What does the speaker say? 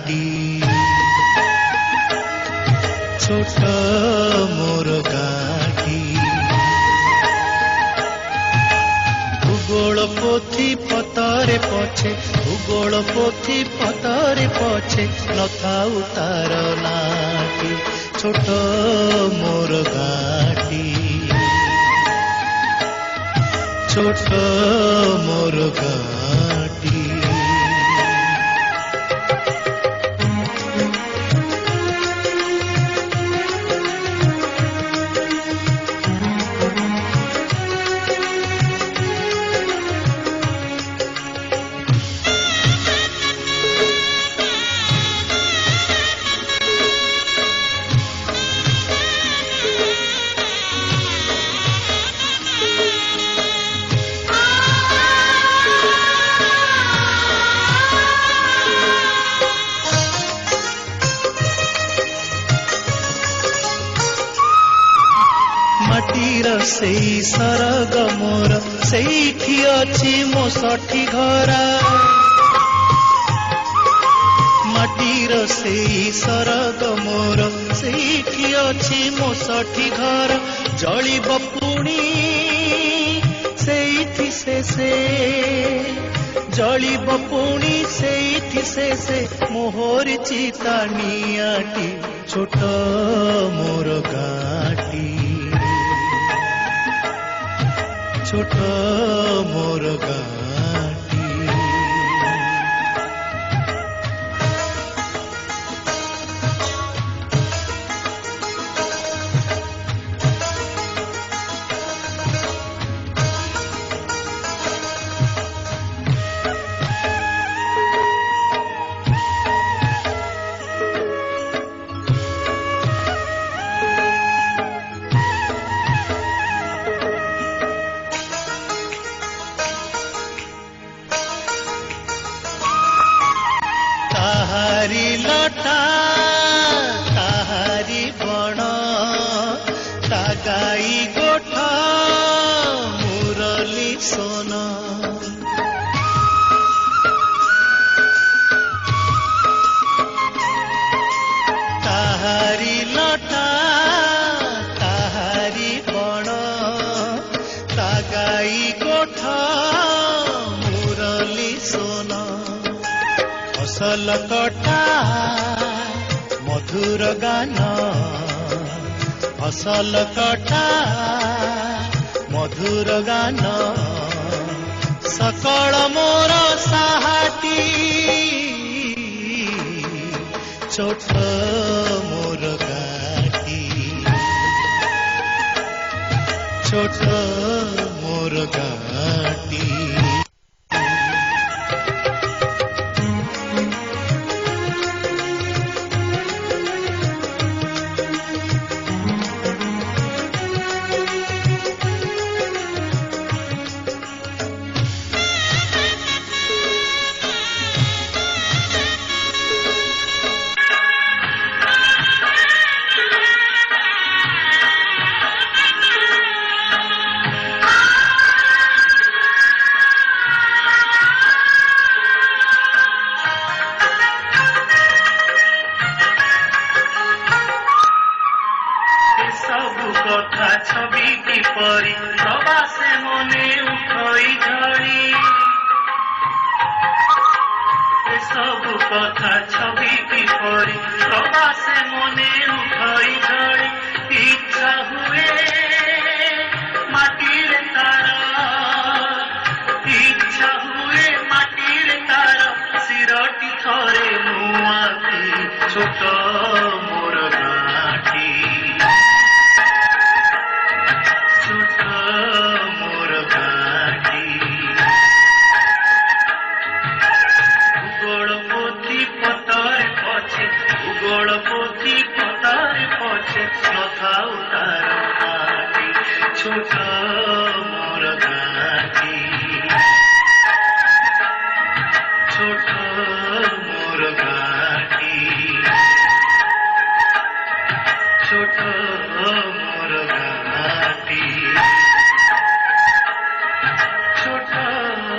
गाटी छोट मोर गाटी भूगोल पोथी पतरे पछे भूगोल पोथी पतरे पछे नथाउ तार नाटी छोट मोर गाटी छोट मोर गाटी माटीर से सरग मोर सेठी अछि मो सठी घरा माटीर से सरग मोर सेठी अछि मो सठी घर जलिब पुणी सेठी से जलिब पुणी सेठी से मोहर चिता नियाटी छोट मोर गाटी छोट मोर गाटी ताहारी लटा ताहारी बण तागाई गोठा मुरली सोन ताहारी लटा ताहारी बण तागाई गोठा मुरली सोन फसल कटा मधुर गान फसल कटा मधुर गान सकल मोर साहाटी छोट मोर गाटी छोट मोर गाटी कथा छवि किपरि प्रवासे मने उठई झड़ी सबु कथा छवि किपरि प्रवासे मने उठई झड़ी इच्छा हुए माटीर तार इच्छा हुए माटीर तार सिरटी थरे मुआती छोट